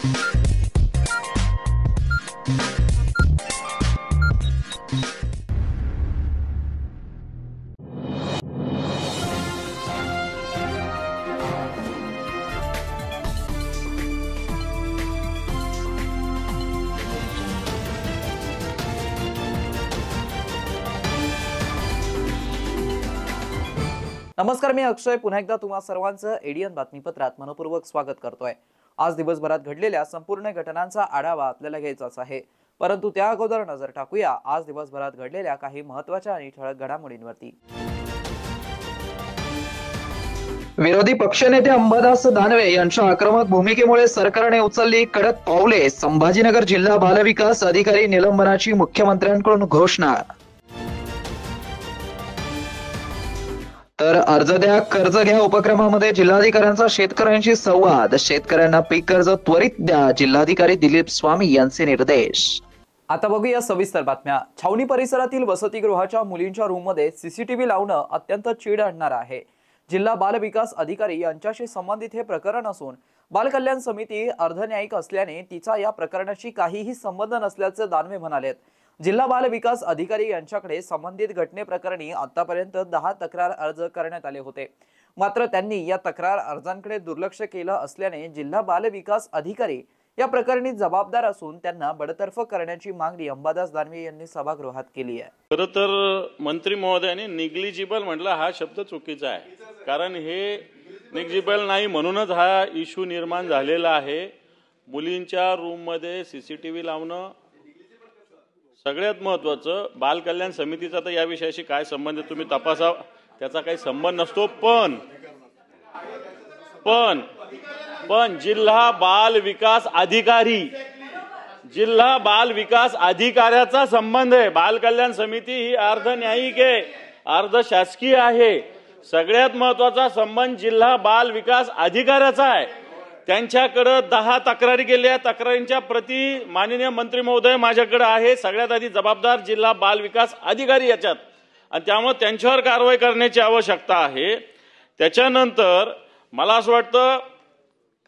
नमस्कार, मी अक्षय पुन्हा एकदा तुम्हा सर्वांचं एडीएन बातमीपत्रात मनपूर्वक स्वागत करतोय। आज दिवसभरात घडलेल्या संपूर्ण घटनांचा आढावा आपल्याला घ्यायचाच आहे, परंतु त्या अगोदर नजर टाकूया आज दिवसभरात घडलेल्या काही महत्त्वाच्या आणि ठळक घडामोडींवरती। विरोधी पक्षनेते अंबादास दानवे यांच्या आक्रमक भूमिकेमुळे सरकारने उचलली कडक पावले। संभाजीनगर जिल्हा बालविकास अधिकारी निलंबनाची मुख्यमंत्र्यांकडून घोषणा। तर अर्ज द्या कर्ज घ्या उपक्रमामध्ये जिल्हाधिकाऱ्यांचा शेतकऱ्यांशी संवाद। शेतकऱ्यांना पीक कर्ज त्वरित द्या, जिल्हाधिकारी दिलीप स्वामी यांचे निर्देश। आता बघूया सविस्तर बातम्या। छावणी परिसरातील वसतिगृहाच्या मुलींच्या रूममध्ये सीसीटीव्ही लावणं अत्यंत चीड आणणार आहे। जिल्हा बाल विकास अधिकारी यांच्याशी संबंधित हे प्रकरण असून बालकल्याण समिती अर्धन्यायिक असल्याने तिचा या प्रकरणाशी काहीही संबंध नसल्याचे दानवे म्हणालेत। जिल्हा बाल विकास अधिकारी यांच्याकडे संबंधित घटनेप्रकरणी आतापर्यंत 10 तक्रार अर्ज करण्यात आले होते, मात्र त्यांनी या तक्रार अर्जांकडे दुर्लक्ष केलं असल्याने जिल्हा बाल विकास अधिकारी या प्रकरणी जबाबदार असून त्यांना बडतर्फ करण्याची मागणी अंबादास दानवे यांनी सभागृहात केली आहे। खरं तर मंत्री महोदयांनी निग्लिजिबल म्हटलं हा शब्द चुकीचा आहे, कारण हे निग्लिजिबल नाही म्हणूनच हा इश्यू निर्माण झालेला आहे। मुलींच्या रूममध्ये सीसीटीव्ही लावणं सगळ्यात महत्त्वाचं। बाल कल्याण समितीचा तर या विषयाशी काय संबंध तुम्ही तपासा, त्याचा काही संबंध नसतो। पण जिल्हा बाल विकास अधिकाऱ्याचा संबंध आहे। बाल कल्याण समिती ही अर्धन्यायिक आहे, अर्ध शासकीय आहे। सगळ्यात महत्त्वाचा संबंध जिल्हा बाल विकास अधिकाऱ्याचा आहे। त्यांच्याकडे 10 तक्रारी गेल्या, तक्रारींच्या प्रति माननीय मंत्री महोदय माझ्याकडे आहे। सगळ्यात आधी जबाबदार जिल्हा बाल विकास अधिकारी याच्यात, आणि त्यामुळे त्यांच्यावर कारवाई करण्याची आवश्यकता आहे। त्याच्यानंतर मला असं वाटतं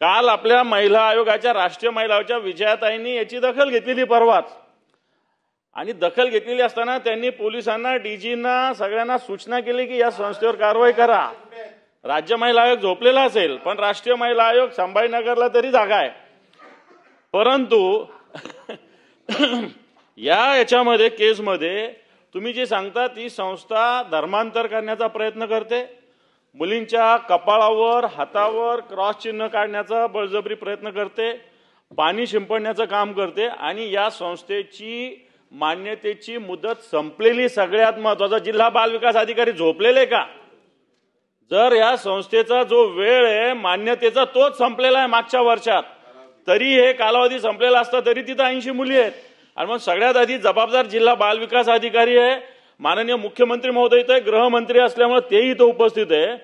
काल आपल्या महिला आयोगाच्या राष्ट्रीय महिला आयोगाच्या विजयाताईंनी याची दखल घेतलेली परवाच, आणि दखल घेतलेली असताना त्यांनी पोलिसांना डीजींना सगळ्यांना सूचना केली की या संस्थेवर कारवाई करा। राज्य महिला आयोग झोपलेला असेल, पण राष्ट्रीय महिला आयोग संभाजीनगरला तरी जागा आहे। परंतु याच्यामध्ये केसमध्ये तुम्ही जे सांगता ती संस्था धर्मांतर करण्याचा प्रयत्न करते, मुलींच्या कपाळावर हातावर क्रॉस चिन्ह काढण्याचा बळजबरी प्रयत्न करते, पाणी शिंपडण्याचं काम करते, आणि या संस्थेची मान्यतेची मुदत संपलेली। सगळ्यात महत्वाचा, जिल्हा बाल विकास अधिकारी झोपलेले का? जर या संस्थेचा जो वेळ आहे मान्यतेचा तोच संपलेला आहे मागच्या वर्षात, तरी हे कालावधी संपलेला असता तरी तिथं 80 मुली आहेत। आणि मग सगळ्यात आधी जबाबदार जिल्हा बाल विकास अधिकारी आहे। माननीय मुख्यमंत्री महोदय इथे गृहमंत्री असल्यामुळे तेही इथं उपस्थित आहे।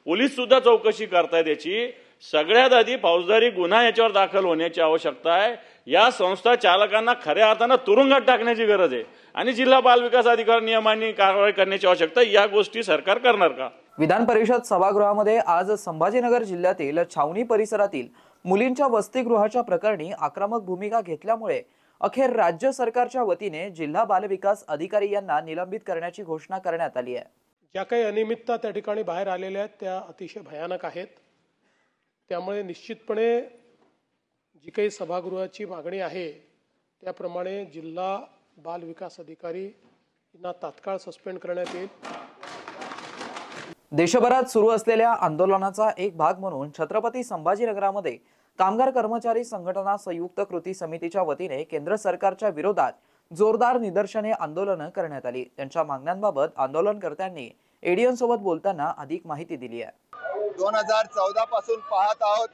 पोलीस सुद्धा चौकशी करतायत याची। सगळ्यात आधी फौजदारी गुन्हा याच्यावर दाखल होण्याची आवश्यकता आहे। या संस्था चालकांना खऱ्या अर्थानं तुरुंगात टाकण्याची गरज आहे, आणि जिल्हा बाल विकास अधिकारी नियमांनी कारवाई करण्याची आवश्यकता। या गोष्टी सरकार करणार का? विधान परिषद सभागृहामध्ये आज संभाजीनगर जिल्ह्यातील छावणी परिसरातील मुलींच्या वसतिगृहाच्या प्रकरणी आक्रमक भूमिका घेतल्यामुळे अखेर राज्य सरकारच्या वतीने जिल्हा बाल विकास अधिकारी यांना निलंबित करण्याची घोषणा करण्यात आली आहे। ज्या काही अनियमितता त्या ठिकाणी बाहेर आलेल्या आहेत त्या अतिशय भयानक आहेत। त्यामुळे निश्चितपणे जी काही सभागृहाची मागणी आहे त्याप्रमाणे जिल्हा बाल विकास अधिकारी यांना तात्काळ सस्पेंड करण्यात येईल। देशभरात सुरू असलेल्या आंदोलनाचा एक भाग म्हणून छत्रपती संभाजीनगरामध्ये कामगार कर्मचारी संघटना संयुक्त कृती समितीच्या वतीने केंद्र सरकारच्या विरोधात जोरदार निदर्शने आंदोलन करण्यात आली। त्यांच्या मागण्यांबाबत आंदोलनकर्त्यांनी एडीएन सोबत बोलताना अधिक माहिती दिली आहे। 2014 पासून पाहत आहोत,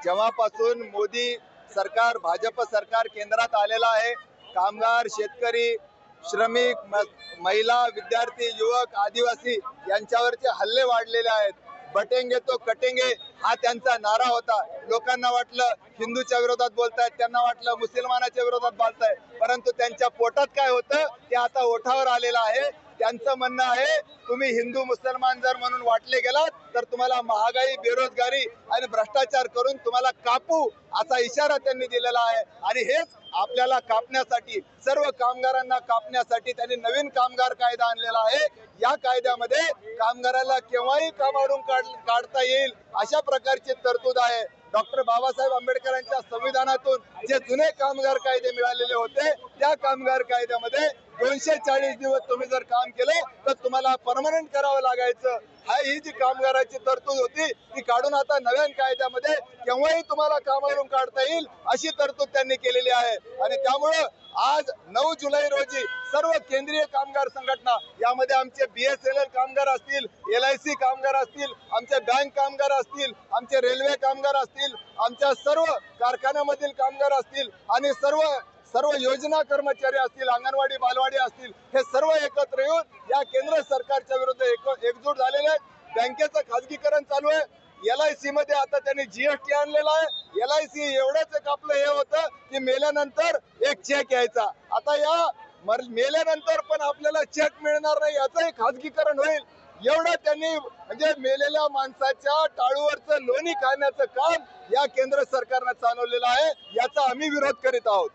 जेव्हापासून मोदी सरकार भाजप सरकार केंद्रात आलेला आहे, कामगार शेतकरी श्रमिक महिला विद्यार्थी युवक आदिवासी यांच्यावरचे हल्ले वाढलेले आहेत। बटेंगे तो कटेंगे हा त्यांचा नारा होता। लोकांना वाटलं हिंदूच्या विरोधात बोलतायत, त्यांना वाटलं मुसलमानाच्या विरोधात बोलतायत, परंतु त्यांच्या पोटात काय होतं ते आता ओठावर आलेलं आहे। त्यांचं म्हणणं आहे तुम्ही हिंदू मुसलमान जर म्हणून वाटले गेलात तर तुम्हाला महागाई, बेरोजगारी आणि भ्रष्टाचार करून तुम्हाला कापू असा इशारा त्यांनी दिलेला आहे। आणि हेच आपल्याला कापण्यासाठी, सर्व कामगारांना कापण्यासाठी त्यांनी नवीन कामगार कायदा आणलेला आहे। या कायद्यामध्ये कामगाराला केव्हाही कामावरून काढता येईल अशा प्रकारची तरतूद आहे। डॉक्टर बाबासाहेब आंबेडकरांच्या संविधानातून जे जुने कामगार कायदे मिळालेले होते त्या कामगार कायद्यामध्ये 240 दिवस तुम्ही जर काम केलं तर तुम्हाला परमनंट करावं लागायचं। ही जी कामगाराची तरतूद होती ती काढून आता नव्या कायद्यामध्ये केव्हाही तुम्हाला कामावरून काढता येईल अशी तरतूद त्यांनी केलेली आहे। आणि त्यामुळे आज 9 जुलै रोजी सर्व केंद्रीय कामगार संघटना, यामध्ये आमचे BSNL कामगार असतील, LIC कामगार असतील, आमचे बँक कामगार असतील, आमचे रेल्वे कामगार असतील, आमच्या सर्व कारखान्यामधील कामगार असतील आणि सर्व योजना कर्मचारी असतील, अंगणवाडी बालवाडी असतील, हे सर्व एकत्र येऊन या केंद्र सरकारच्या विरुद्ध एकजूट झालेले आहेत। बँकेचं खाजगीकरण चालू आहे। LIC मध्ये आता त्यांनी GST आणलेला आहे। LIC एवढंच एक आपलं हे होतं की मेल्यानंतर एक चेक यायचा, आता या मेल्यानंतर पण आपल्याला चेक मिळणार नाही, याचंही खाजगीकरण होईल। एवढं त्यांनी म्हणजे मेलेल्या माणसाच्या टाळूवरचं लोणी खाण्याचं काम या केंद्र सरकारनं चालवलेलं आहे, याचा आम्ही विरोध करीत आहोत।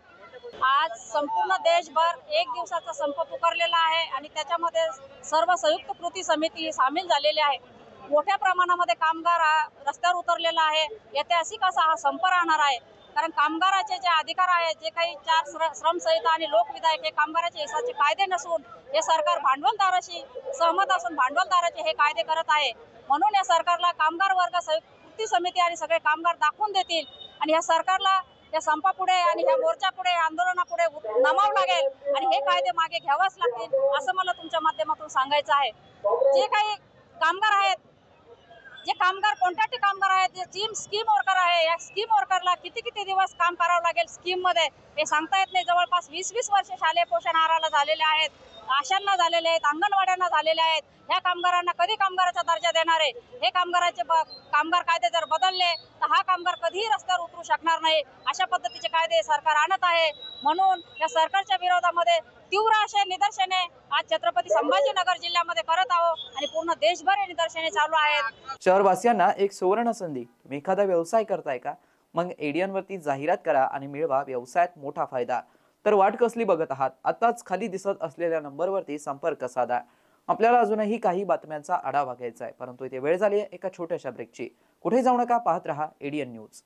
आज संपूर्ण देशभर एक दिवसाचा संप पुकारलेला आहे आणि त्याच्यामध्ये सर्व संयुक्त कृती समिती सामील झालेली आहे। मोठ्या प्रमाणामध्ये कामगार रस्त्यावर उतरलेला आहे। ऐतिहासिक असा हा संप राहणार आहे, कारण कामगाराचे जे अधिकार आहेत, जे काही 4 श्रमसंहिता आणि लोकविधायक हे कामगाराच्या हिताचे कायदे नसून हे सरकार भांडवलदाराशी सहमत असून भांडवलदाराचे हे कायदे करत आहे। म्हणून या सरकारला कामगार वर्ग संयुक्त कृती समिती आणि सगळे कामगार दाखवून देतील आणि या सरकारला या संपापुढे आणि या मोर्चापुढे, आंदोलनापुढे नमावं लागेल आणि हे कायदे मागे घ्यावेच लागतील असं मला तुमच्या माध्यमातून सांगायचं आहे। जे काही कामगार आहेत, जे कामगार कॉन्ट्रॅक्ट कामगार आहेत, जे स्कीम वर्कर आहे, या स्कीम वर्करला किती दिवस काम करावं लागेल स्कीम मध्ये हे सांगता येत नाही। जवळपास 20 वर्ष शालेय पोषण आहाराला झालेले आहेत, आशांना झालेले आहेत, अंगणवाड्यांना झालेले आहेत। ह्या कामगारांना कधी कामगाराचा दर्जा देणार आहे? हे कामगार कायदे जर बदलले तर हा कामगार कधीही रस्त्यावर उतरू शकणार नाही। अशा पद्धतीचे कायदे सरकार आणत आहे। म्हणून या सरकारच्या विरोधामध्ये तीव्र असे निदर्शने आज छत्रपती संभाजीनगर जिल्ह्यामध्ये करत आहोत आणि पूर्ण देशभर हे निदर्शने चालू आहेत। शहरवासियांना एक सुवर्ण संधी। तुम्ही एखादा व्यवसाय करताय का? मग ADN वरती जाहिरात करा आणि मिळवा व्यवसायात मोठा फायदा। तर वाट कसली बघत आहात? आताच खाली दिसत असलेल्या नंबरवरती संपर्क साधा। आपल्याला अजूनही काही बातम्यांचा आढावा घ्यायचा आहे, परंतु इथे वेळ झाली आहे एका छोट्याशा ब्रेकची। कुठे जाऊ नका, पाहत रहा ADN न्यूज।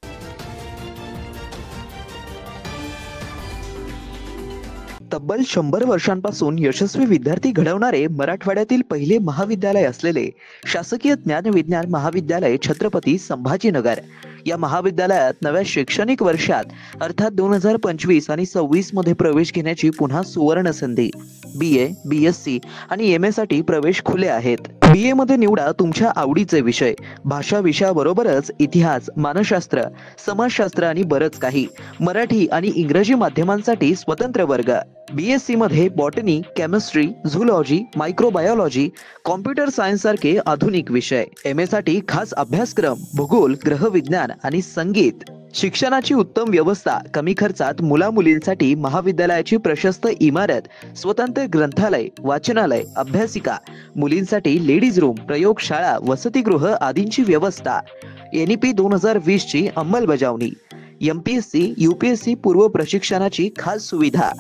तब्बल 100 वर्षांपासून यशस्वी विद्यार्थी घडवणारे मराठवाड्यातील पहिले महाविद्यालय असलेले शासकीय ज्ञानविज्ञान महाविद्यालय छत्रपती संभाजीनगर या महाविद्यालयात नव्या शैक्षणिक वर्षात अर्थात 2025 आणि 26 मध्ये प्रवेश घेण्याची पुन्हा सुवर्ण संधी। BA, BSc आणि MA साठी प्रवेश खुले आहेत। BA मध्ये निवडा तुमच्या आवडीचे विषय, भाषा विषयाबरोबरच इतिहास, मानसशास्त्र, समाजशास्त्र आणि बरंच काही। मराठी आणि इंग्रजी माध्यमांसाठी स्वतंत्र वर्ग। BSc मध्ये botany, chemistry, zoology, microbiology, computer science सारखे आधुनिक विषय। MA साठी खास अभ्यासक्रम, भूगोल, ग्रहविज्ञान आणि संगीत। शिक्षणाची उत्तम व्यवस्था, कमी खर्चात मुलामुलींसाठी महाविद्यालयाची प्रशस्त इमारत, स्वतंत्र ग्रंथालय, वाचनालय, अभ्यासिका, मुलींसाठी लेडीज रूम, प्रयोगशाळा, वसतिगृह आदींची व्यवस्था। NEP 2020 ची अंमलबजावणी। MPSC, UPSC पूर्व प्रशिक्षणाची खास सुविधा।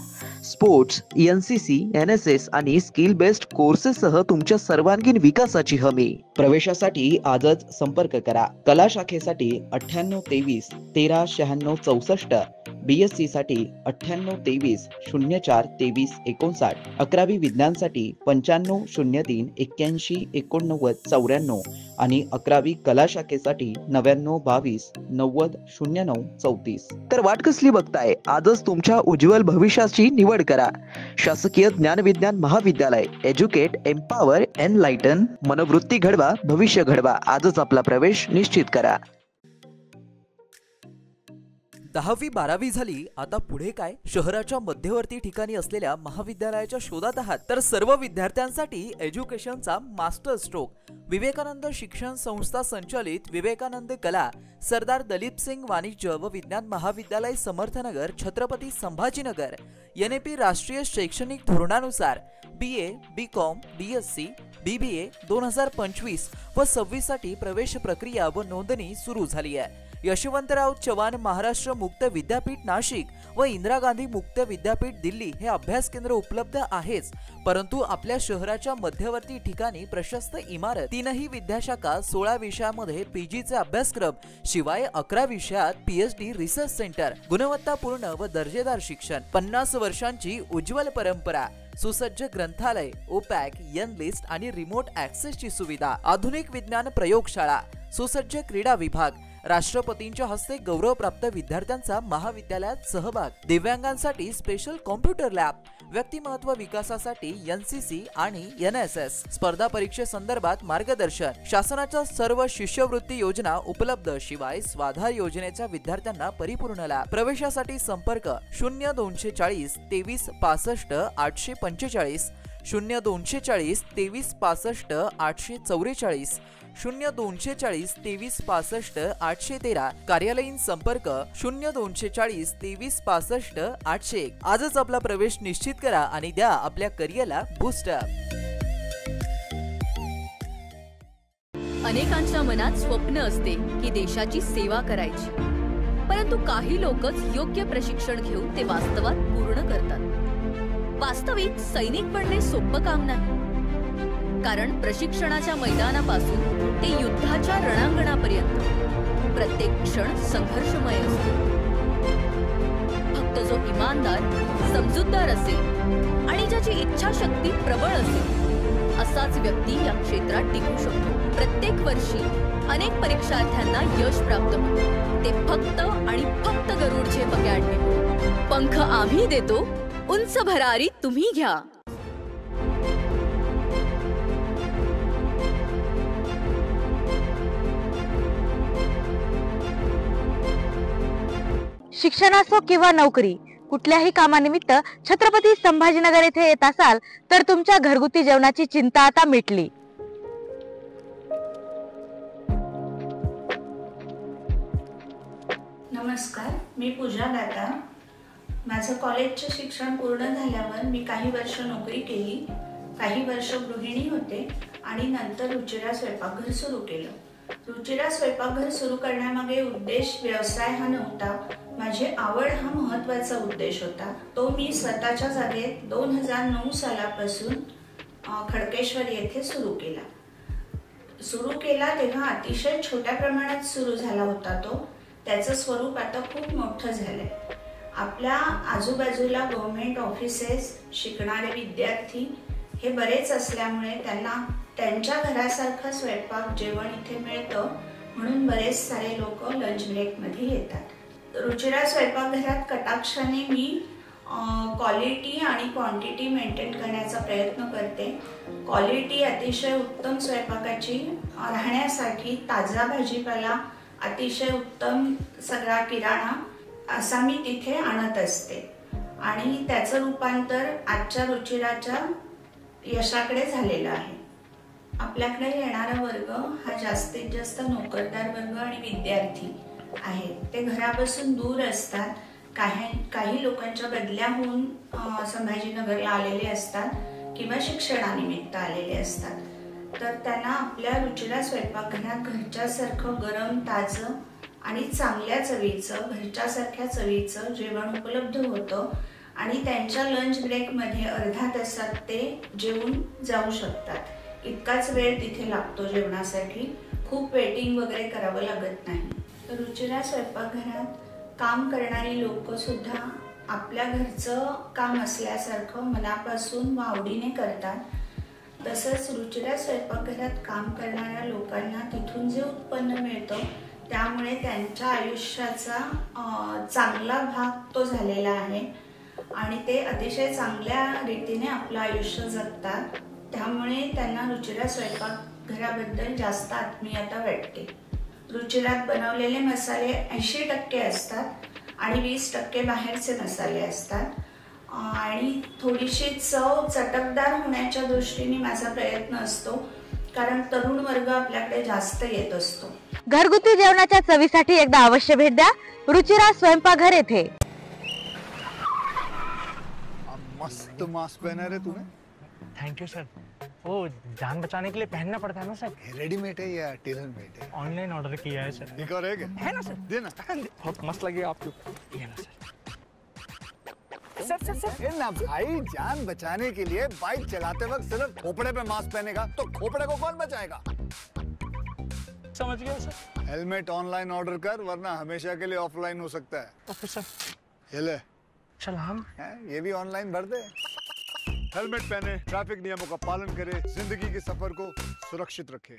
स्पोर्ट्स, NCC, NSS आणि स्किल बेस्ड कोर्सेससह तुमच्या सर्वांगीण विकासाची हमी। प्रवेशासाठी आजच संपर्क करा। कला शाखेसाठी 9823 139664, BSc साठी 9823 04 23 59, 11वी विज्ञानसाठी 9503 81 89 94 आणि 11वी कला शाखेसाठी 9922 90 09 34। तर वाट कसली बघताय? आजच तुमच्या उज्ज्वल भविष्याची निवड करा। शासकीय ज्ञानविज्ञान महाविद्यालय, एज्युकेट, एम्पावर, एनलाइटन। मनोवृत्ती घडवा, भविष्य घडवा। आजच आपला प्रवेश निश्चित करा। 10वी 12वी झाली, आता पुढे काय? शहराच्या मध्यवर्ती ठिकाणी असलेल्या महाविद्यालयाच्या शोधात आहात तर सर्व विद्यार्थ्यांसाठी एज्युकेशनचा मास्टर स्ट्रोक विवेकानंद शिक्षण संस्था संचालित विवेकानंद कला सरदार दलीप सिंग वाणिज्य व विज्ञान महाविद्यालय समर्थनगर छत्रपती संभाजीनगर NEP राष्ट्रीय शैक्षणिक धोरणानुसार BA, BCom, BSc, BBA 2025 व 26 साठी प्रवेश प्रक्रिया व नोंदणी सुरू झाली आहे। यशवंतराव चव्हाण महाराष्ट्र मुक्त विद्यापीठ नाशिक व इंदिरा गांधी मुक्त विद्यापीठ दिल्ली हे अभ्यास केंद्र उपलब्ध आहेच, परंतु आपल्या शहराच्या मध्यवर्ती ठिकाणी प्रशस्त इमारत, 3ही विद्याशाखा, 16 विषयामध्ये PGचे अभ्यासक्रम शिवाय 11 विषयात PhD रिसर्च सेंटर, गुणवत्तापूर्ण व दर्जेदार शिक्षण, 50 वर्षांची उज्ज्वल परंपरा, सुसज्ज ग्रंथालय, ओपॅक, लिस्ट आणि रिमोट ऍक्सेसची सुविधा, आधुनिक विज्ञान प्रयोगशाळा, सुसज्ज क्रीडा विभाग, राष्ट्रपतींच्या हस्ते गौरवप्राप्त विद्यार्थ्यांचा महाविद्यालयात सहभाग, दिव्यांगांसाठी स्पेशल कॉम्प्युटर लॅब, व्यक्तिमत्व विकासासाठी NCC आणि NSS, स्पर्धा परीक्षेसंदर्भात मार्गदर्शन, शासनाच्या सर्व शिष्यवृत्ती योजना उपलब्ध, शिवाय स्वाधार योजनेच्या विद्यार्थ्यांना परिपूर्ण लाभ। प्रवेशासाठी संपर्क 0240 23 65 845, 0240 23 65 844, 0240 23 65 813, कार्यालयीन संपर्क 0240 23 65 801। आजच आपला प्रवेश निश्चित करा आणि द्या आपल्या करिअरला बूस्टअप। अनेकांच्या मनात स्वप्न असते की देशाची सेवा करायची, परंतु काही लोकच योग्य प्रशिक्षण घेऊन ते वास्तवात पूर्ण करतात। वास्तविक सैनिक बनणे सोपं काम नाही, कारण प्रशिक्षणाच्या मैदानापासून ते युद्धाच्या रणांगणापर्यंत प्रत्येक क्षण संघर्षमय असतो। फक्त जो इमानदार, समजूतदार असेल आणि ज्याची इच्छाशक्ती प्रबळ असेल असाच व्यक्ती या क्षेत्रात टिकू शकतो। प्रत्येक वर्षी अनेक परीक्षार्थ्यांना यश प्राप्त होते, ते फक्त आणि फक्त गरुडचे अकॅडमी। पंख आम्ही देतो, उंच भरारी तुम्ही घ्या। शिक्षण असो किंवा नोकरी, कुठल्याही कामानिमित्त छत्रपती संभाजीनगर येथे येत असाल तर तुमच्या घरगुती जेवणाची चिंता आता मिटली। नमस्कार, मी पूजा दाता। माझं कॉलेजचे शिक्षण पूर्ण झाल्यावर मी काही वर्ष नोकरी केली, काही वर्ष गृहिणी होते आणि नंतर रुचिरा स्वयंपाकघर सुरू केलं। रुचिरा स्वयंपाकघर सुरू करण्यामागे उद्देश व्यवसाय हा नव्हता, माझी आवड हा महत्त्वाचा उद्देश होता। तो मी स्वतःच्या जागेत 2009 सालापासून खडकेश्वर येथे सुरू केला तेव्हा अतिशय छोट्या प्रमाणात सुरू झाला होता तो। त्याचं स्वरूप आता खूप मोठं झालंय। आपल्या आजूबाजूला गव्हर्नमेंट ऑफिसेस, शिकणारे विद्यार्थी हे बरेच असल्यामुळे त्यांना त्यांच्या घरासारखं स्वयंपाक जेवण इथे मिळतं, म्हणून बरेच सारे लोक लंच ब्रेकमध्ये येतात। रुचिरा स्वयंपाकघरात कटाक्षाने मी क्वालिटी आणि क्वांटिटी मेंटेन करण्याचा प्रयत्न करते। क्वालिटी अतिशय उत्तम स्वयंपाकाची राहण्यासाठी ताजा भाजीपाला, अतिशय उत्तम सगळा किराणा असा मी तिथे आणत असते आणि त्याचं रूपांतर आजच्या रुचिराच्या यशाकडे झालेलं आहे। आपल्याकडे येणारा वर्ग हा जास्तीत जास्त नोकरदार वर्ग आणि विद्यार्थी आहेत। ते घरापासून दूर असतात, काही लोकांच्या बदल्या होऊन संभाजीनगरला आलेले असतात किंवा शिक्षणानिमित्त आलेले असतात। तर त्यांना आपल्या रुचिरा स्वयंपाकघरात घरच्यासारखं गरम, ताजं आणि चांगल्या चवीचं, घरच्यासारख्या चवीचं जेवण उपलब्ध होतं आणि त्यांच्या लंच ब्रेकमध्ये अर्धा तासात ते जेवून जाऊ शकतात। इतकाच वेळ तिथे लागतो जेवणासाठी, खूप वेटिंग वगैरे करावं लागत नाही। रुचिरा स्वयंपाकघरात काम करणारी लोक सुद्धा आपल्या घरचं काम असल्यासारखं मनापासून व आवडीने करतात। तसंच रुचिरा स्वयंपाकघरात काम करणाऱ्या लोकांना तिथून जे उत्पन्न मिळतं त्यामुळे त्यांच्या आयुष्याचा चांगला भाग तो झालेला आहे आणि ते अतिशय चांगल्या रीतीने आपलं आयुष्य जगतात। त्यामुळे त्यांना रुचिरा स्वयंपाकघराबद्दल जास्त आत्मीयता वाटते। रुचिरात बनवलेले मसाले 80% असतात आणि 20% बाहेरचे मसाले असतात आणि थोडीशी चव चटकदार होण्याच्या दृष्टीने माझा प्रयत्न असतो, कारण तरुण वर्ग आपल्याकडे जास्त येत असतो। घरगुती जेवणाच्या चवीसाठी एकदा अवश्य भेट द्या रुचिरा स्वयंपाकघर येथे। मस्त मास्क पहना रे तूने। Thank you sir. वो जान बचाने के लिए पहनना पड़ता है ना सर? रेडीमेड है या टेलर मेड है? ऑनलाइन ऑर्डर किया है सर। एक और है ना सर? देना। बहुत मस्त लगे आपको। ये ना सर। ये ना भाई, जान बचाने के लिए बाइक चलाते वक्त सिर्फ खोपड़े पे मास्क पहनेगा तो खोपड़े को कौन बचाएगा? समझ गया सर। हेलमेट ऑनलाइन ऑर्डर कर, वरना हमेशा के लिए ऑफलाइन हो सकता है। Okay sir. ये ले। चल हम ये भी ऑनलाइन भर दे। हेलमेट पहने, ट्रैफिक नियमों का पालन करे, जिंदगी के सफर को सुरक्षित रखे।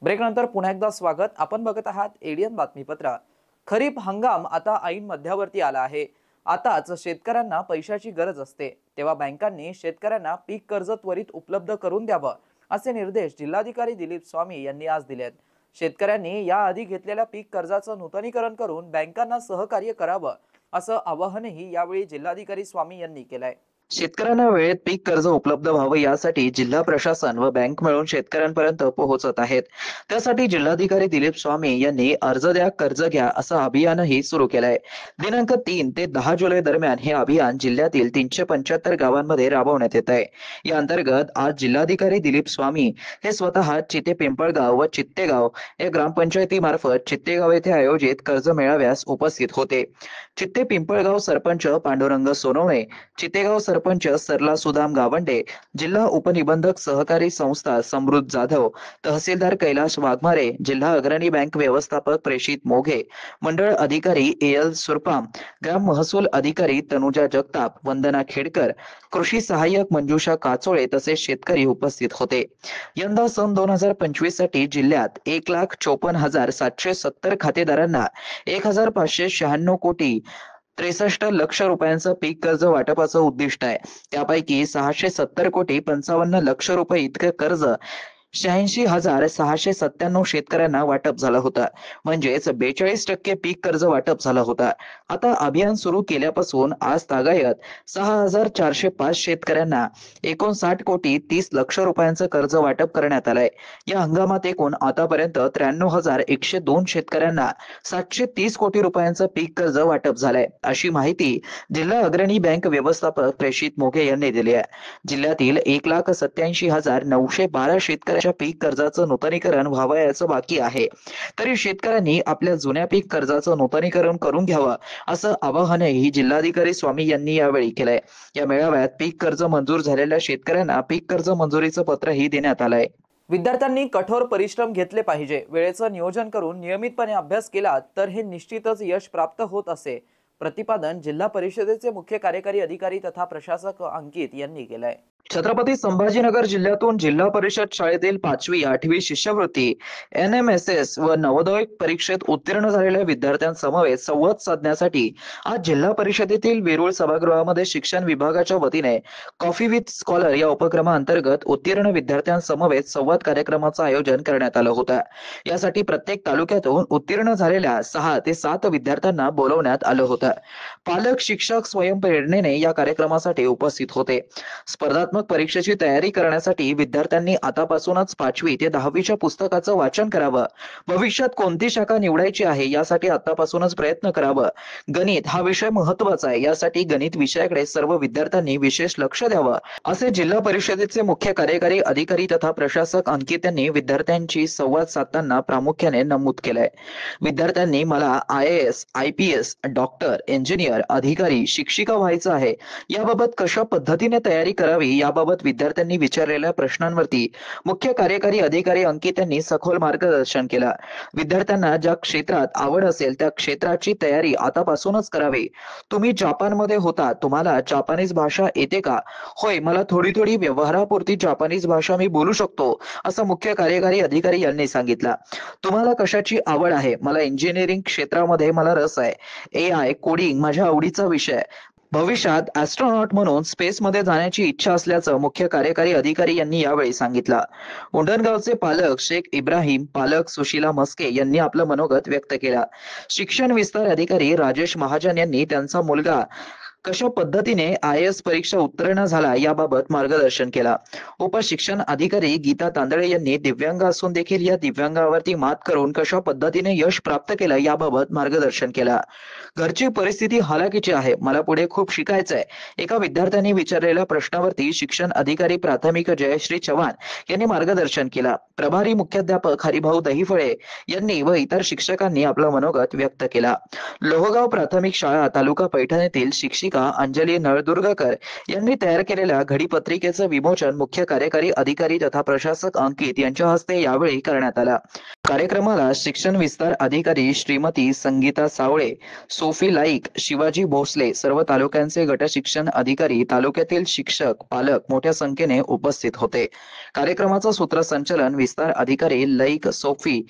ब्रेक नंतर पुन्हा एकदा स्वागत। आपण बघत आहात एडीएन बातमीपत्र। खरीप हंगाम आता ऐन मध्यावरती आला आहे। आताच शेतकऱ्यांना पैशाची गरज असते, तेव्हा बँकांनी शेतकऱ्यांना पीक कर्ज त्वरित उपलब्ध करून द्यावं असे निर्देश जिल्हाधिकारी दिलीप स्वामी यांनी आज दिलेत। शेतकऱ्यांनी याआधी घेतलेल्या पीक कर्जाचं नूतनीकरण करून बँकांना सहकार्य करावं असं आवाहनही यावेळी जिल्हाधिकारी स्वामी यांनी केलंय। शेतकऱ्यांना वेळेत पीक कर्ज उपलब्ध व्हावं यासाठी जिल्हा प्रशासन व बँक मिळून शेतकऱ्यांपर्यंत पोहोचत आहेत। त्यासाठी जिल्हाधिकारी दिलीप स्वामी यांनी अर्ज द्या कर्ज घ्या असं अभियानही सुरू केलंय। दिनांक 3 ते 10 जुलै दरम्यान हे अभियान जिल्ह्यातील 375 गावांमध्ये राबवण्यात येत आहे। या अंतर्गत आज जिल्हाधिकारी दिलीप स्वामी हे स्वतः चिते पिंपळगाव व चित्तेगाव या ग्रामपंचायतीमार्फत चित्तेगाव येथे आयोजित कर्ज मेळाव्यास उपस्थित होते। चित्ते पिंपळगाव सरपंच पांडुरंग सोनवणे, चित्तेगाव सरपंच सरला सुदाम गावंडे, जिल्हा उपनिबंधक सहकारी संस्था समृद्ध जाधव, तहसीलदार कैलास वाघमारे, जिल्हा अग्रणी बँक व्यवस्थापक प्रेषित मोघे, मंडळ अधिकारी एल सुरपाम, ग्राम महसूल अधिकारी तनुजा जगताप, वंदना खेडकर, कृषी सहाय्यक मंजुषा काचोळे तसेच शेतकरी उपस्थित होते। यंदा सन 2025 साठी जिल्ह्यात 1,54,770 खातेदारांना 1,596 कोटी 63 लक्ष रुपयांचं पीक कर्ज वाटपाचं उद्दिष्ट आहे। त्यापैकी 670 कोटी 55 लक्ष रुपये इतके कर्ज 86,697 शेतकऱ्यांना वाटप झालं होतं, म्हणजेच 42% पीक कर्ज वाटप झालं होतं। आता अभियान सुरू केल्यापासून आज तागायत 6,405 शेतकऱ्यांना 59 कोटी 30 लक्ष रुपयांचं कर्ज वाटप करण्यात आलंय। या हंगामात एकूण आतापर्यंत 93,102 शेतकऱ्यांना 730 कोटी रुपयांचं पीक कर्ज वाटप झालंय, अशी माहिती जिल्हा अग्रणी बँक व्यवस्थापक प्रेषित मोघे यांनी दिली आहे। जिल्ह्यातील 1,87,912 शेतकऱ्यांच्या पीक कर्जाचं नूतनीकरण व्हावयाचं बाकी आहे, तरी शेतकऱ्यांनी आपल्या जुन्या पीक कर्जाचं नूतनीकरण करून घ्यावं असं आवाहनही जिल्हाधिकारी स्वामी यांनी यावेळी केलंय। या मेळाव्यात पीक कर्ज मंजूर झालेल्या शेतकऱ्यांना पीक कर्ज मंजुरीचं पत्रही देण्यात आलंय। विद्यार्थ्यांनी कठोर परिश्रम घेतले पाहिजे। वेळेचं नियोजन करून नियमितपणे अभ्यास केला तर हे निश्चितच यश प्राप्त होत असे प्रतिपादन जिल्हा परिषदेचे मुख्य कार्यकारी अधिकारी तथा प्रशासक अंकित यांनी केलंय। छत्रपती संभाजीनगर जिल्ह्यातून जिल्हा परिषद शाळेतील 5वी 8वी शिष्यवृत्ती NMSS व नवोदय परीक्षेत उत्तीर्ण झालेल्या विद्यार्थ्यांसमवेत संवाद साधण्यासाठी आज जिल्हा परिषदेतील वेरूळ सभागृहामध्ये शिक्षण विभागाच्या वतीने कॉफी विथ स्कॉलर या उपक्रमाअंतर्गत उत्तीर्ण विद्यार्थ्यांसमवेत संवाद कार्यक्रमाचं आयोजन करण्यात आलं होतं। यासाठी प्रत्येक तालुक्यातून उत्तीर्ण झालेल्या 6 ते 7 विद्यार्थ्यांना बोलवण्यात आलं होतं। पालक शिक्षक स्वयंप्रेरणेने या कार्यक्रमासाठी उपस्थित होते। स्पर्धात्मक परीक्षेची तयारी करण्यासाठी विद्यार्थ्यांनी आतापासूनच 5वी ते 10वीच्या पुस्तकाचं वाचन करावं। भविष्यात कोणती शाखा निवडायची आहे यासाठी आतापासूनच प्रयत्न करावं। गणित हा विषय महत्त्वाचा आहे, यासाठी गणित विषयाकडे सर्व विद्यार्थ्यांनी विशेष लक्ष द्यावं असे जिल्हा परिषदेचे मुख्य कार्यकारी अधिकारी तथा प्रशासक अंकित यांनी विद्यार्थ्यांची संवाद साधताना प्रामुख्याने नमूद केलंय। विद्यार्थ्यांनी मला IAS, IPS, डॉक्टर, इंजिनियर, अधिकारी, शिक्षिका व्हायचं आहे, याबाबत कशा पद्धतीने तयारी करावी याबाबत विद्यार्थ्यांनी विचारलेल्या प्रश्नांवरती मुख्य कार्यकारी अधिकारी अंकित यांनी सखोल मार्गदर्शन केलं। विद्यार्थ्यांना ज्या क्षेत्रात आवड असेल त्या क्षेत्राची तयारी आतापासूनच करावी। तुम्ही जपानमध्ये होता, तुम्हाला जपानीज भाषा येते का? होय, मला थोडी व्यवहारापुरती जपानीज भाषा मी बोलू शकतो, असं मुख्य कार्यकारी अधिकारी यांनी सांगितलं। तुम्हाला कशाची आवड आहे? मला इंजिनिअरिंग क्षेत्रामध्ये मला रस आहे। AI, कोडिंग माझ्या आवडीचा विषय। भविष्यात ॲस्ट्रॉनॉट म्हणून स्पेसमध्ये जाण्याची इच्छा असल्याचं मुख्य कार्यकारी अधिकारी यांनी यावेळी सांगितलं। उंडणगावचे पालक शेख इब्राहिम, पालक सुशीला मस्के यांनी आपलं मनोगत व्यक्त केलं। शिक्षण विस्तार अधिकारी राजेश महाजन यांनी त्यांचा मुलगा कशा पद्धतीने IAS परीक्षा उत्तीर्ण झाला याबाबत मार्गदर्शन केला। उपशिक्षण अधिकारी गीता तांदळे यांनी दिव्यांग असून देखील या दिव्यांगावरती मात करून कशा पद्धतीने यश प्राप्त केलं याबाबत मार्गदर्शन केलं। घरची परिस्थिती हालाकीची आहे, मला पुढे खूप शिकायचंय, एका विद्यार्थ्यांनी विचारलेल्या प्रश्नावरती शिक्षण अधिकारी प्राथमिक जयश्री चव्हाण यांनी मार्गदर्शन केलं। प्रभारी मुख्याध्यापक हरिभाऊ दहिफळे यांनी व इतर शिक्षकांनी आपलं मनोगत व्यक्त केला। लोहगाव प्राथमिक शाळा तालुका पैठण येथील शिक्षिका अंजली नळदुर्गकर यांनी तयार केलेल्या घडीपत्रिकेचं विमोचन मुख्य कार्यकारी अधिकारी तथा प्रशासक अंकित यांच्या हस्ते यावेळी करण्यात आलं। कार्यक्रमाला शिक्षण विस्तार अधिकारी श्रीमती संगीता सावळे, सोफी लाईक, शिवाजी भोसले, सर्व तालुक्यांचे गट शिक्षण अधिकारी, तालुक्यातील शिक्षक, पालक मोठ्या संख्येने उपस्थित होते। कार्यक्रमाचं सूत्रसंचालन विस्तार अधिकारी लाईक सोफी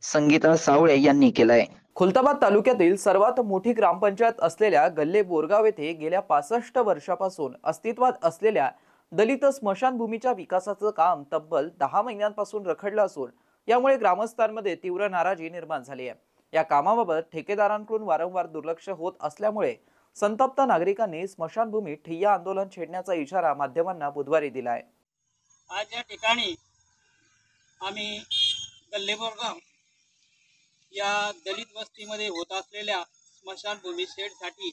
संगीता सावळे यांनी केलंय। खुलताबाद तालुक्यातील सर्वात मोठी ग्रामपंचायत असलेल्या गल्ले बोरगाव येथे गेल्या 65 वर्षापासून अस्तित्वात असलेल्या दलित स्मशानभूमीच्या विकासाचं काम तब्बल 10 महिन्यांपासून रखडलं असून यामुळे ग्रामस्थांमध्ये तीव्र नाराजी निर्माण झाली आहे। या कामाबाबत ठेकेदारांकडून वारंवार दुर्लक्ष होत असल्यामुळे संतप्त नागरिकांनी स्मशानभूमी ठिय्या आंदोलन छेडण्याचा इशारा माध्यमांना बुधवारी दिला आहे। आज या ठिकाणी आम्ही गल्ले बोरगाव या दलित वस्तीमध्ये होत असलेल्या स्मशानभूमी शेडसाठी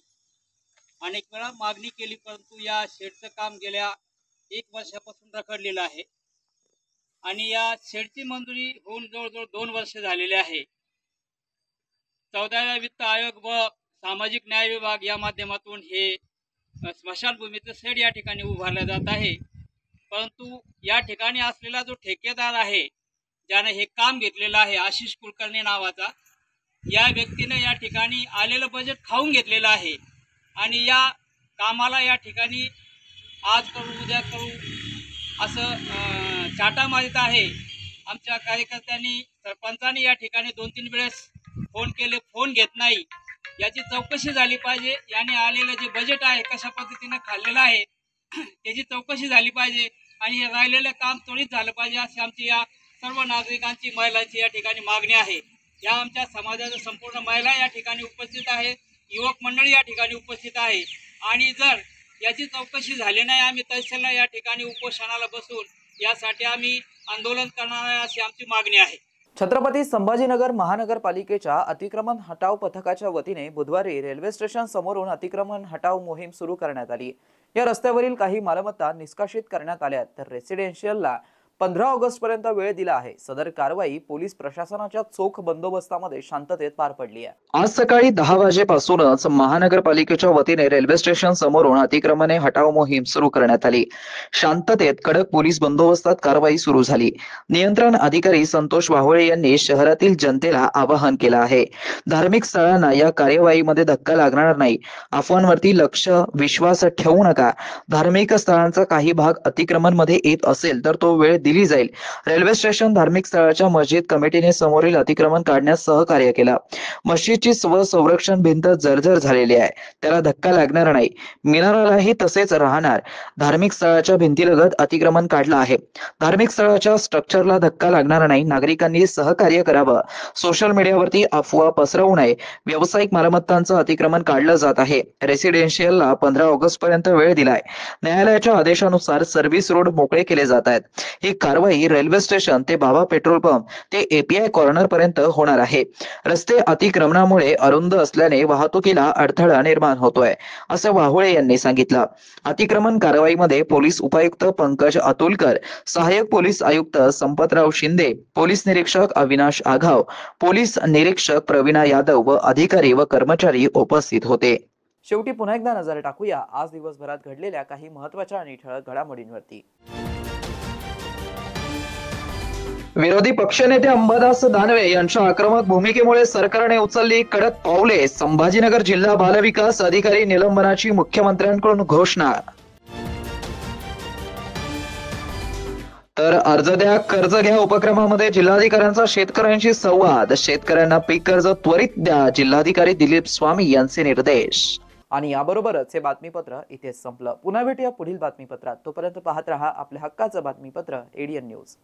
अनेक वेळा मागणी केली, परंतु या शेडचं काम गेल्या 1 वर्षापासून रखडलेलं आहे आणि या शेडची मंजुरी होऊन जवळजवळ 2 वर्ष झालेले आहे। 14व्या वित्त आयोग व सामाजिक न्याय विभाग या माध्यमातून हे स्मशानभूमीचं शेड या ठिकाणी उभारलं जात आहे, परंतु या ठिकाणी असलेला जो ठेकेदार आहे ज्याने हे काम घेतलेलं आहे, आशिष कुलकर्णी नावाचा, या व्यक्तीने या ठिकाणी आलेलं बजेट खाऊन घेतलेलं आहे आणि या कामाला या ठिकाणी आज करू उद्या करू असं चाटा मारित आहे। आमच्या कार्यकर्त्यांनी सरपंचांनी या ठिकाणी 2-3 वेळेस फोन केले, फोन घेत नाही। याची चौकशी झाली पाहिजे, याने आलेलं जे बजेट आहे कशा पद्धतीने खाल्लेलं आहे त्याची चौकशी झाली पाहिजे आणि राहिलेलं काम त्वरित झालं पाहिजे अशी आमची या सर्व नागरिकांची, महिलांची या ठिकाणी मागणी आहे। या आमच्या समाजाच्या संपूर्ण महिला या ठिकाणी उपस्थित आहे, युवक मंडळी या ठिकाणी उपस्थित आहे आणि जर याची चौकशी झाली नाही आम्ही तहसीलला या ठिकाणी उपोषणाला बसून यासाठी आम्ही आंदोलन करणार आहे अशी आमची मागणी आहे। छत्रपती संभाजीनगर महानगरपालिकेच्या अतिक्रमण हटाव पथकाच्या वतीने बुधवारी रेल्वे स्टेशन समोरून अतिक्रमण हटाव मोहीम सुरू करण्यात आली। या रस्त्यावरील काही मालमत्ता निष्कासित करण्यात आल्या तर रेसिडेन्शियलला 15 ऑगस्ट पर्यंत वेळ दिला आहे। सदर कारवाई पोलीस प्रशासनाच्या चोख बंदोबस्तामध्ये शांततेत पार पडली आहे। आज सकाळी 10 वाजेपासूनच महानगरपालिकेच्या वतीने रेल्वे स्टेशन समोरून अतिक्रमणे हटाव मोहीम सुरू करण्यात आली। शांततेत कडक पोलीस बंदोबस्तात कारवाई सुरू झाली। नियंत्रण अधिकारी संतोष वाहोळे यांनी शहरातील जनतेला आवाहन केलं आहे, धार्मिक स्थळांना या कार्यवाहीमध्ये धक्का लागणार नाही, अफवांवरती लक्ष विश्वास ठेवू नका। धार्मिक स्थळांचा काही भाग अतिक्रमण मध्ये येत असेल तर तो वेळ दिली जाईल। रेल्वे स्टेशन धार्मिक स्थळाच्या मस्जिद कमिटीने समोरील अतिक्रमण काढण्यास सहकार्य केला। मस्जिदची संरक्षण भिंत जर्जर झालेली आहे, त्याला धक्का लागणार नाही, मिनारालाही तसेच राहणार। धार्मिक स्थळाच्या भिंतीलगत अतिक्रमण काढलं आहे, धार्मिक स्थळाच्या स्ट्रक्चरला धक्का लागणार नाही, नागरिकांनी सहकार्य करावं। सोशल मीडियावरती अफवा पसरवू नये। व्यावसायिक मालमत्तांचं अतिक्रमण काढलं जात आहे। रेसिडेन्शियलला 15 ऑगस्ट पर्यंत वेळ दिलाय। न्यायालयाच्या आदेशानुसार सर्व्हिस रोड मोकळे केले जात आहेत। ही कारवाई रेल्वे स्टेशन ते बाबा पेट्रोल पंप ते API कॉर्नर पर्यंत होणार आहे। रस्ते अतिक्रमणामुळे अरुंद असल्याने वाहतुकीला अडथळा निर्माण होतोय असं वाहोळे यांनी सांगितलं। अतिक्रमण कारवाईमध्ये पोलीस उपायुक्त पंकज अतुलकर, सहाय्यक पोलीस आयुक्त संपतराव शिंदे, पोलीस निरीक्षक अविनाश आघाव, पोलीस निरीक्षक प्रवीणा यादव व अधिकारी व कर्मचारी उपस्थित होते। शेवटी पुन्हा एकदा नजर टाकूया आज दिवसभरात घडलेल्या काही महत्त्वाच्या आणि ठळक घडामोडींवरती। विरोधी पक्षनेते अंबादास दानवे यांच्या आक्रमक भूमिकेमुळे सरकारने उचलली कडक पावले, संभाजीनगर जिल्हा बालविकास अधिकारी निलंबनाची मुख्यमंत्र्यांकडून घोषणा। तर अर्ज द्या कर्ज घ्या उपक्रमामध्ये जिल्हाधिकाऱ्यांचा शेतकऱ्यांशी संवाद, शेतकऱ्यांना पीक कर्ज त्वरित द्या, जिल्हाधिकारी दिलीप स्वामी यांचे निर्देश। आणि याबरोबरच हे बातमीपत्र इथेच संपलं। पुन्हा भेटूया पुढील बातमीपत्रात, तोपर्यंत पाहत रहा आपल्या हक्काचं बातमीपत्र ADN न्यूज।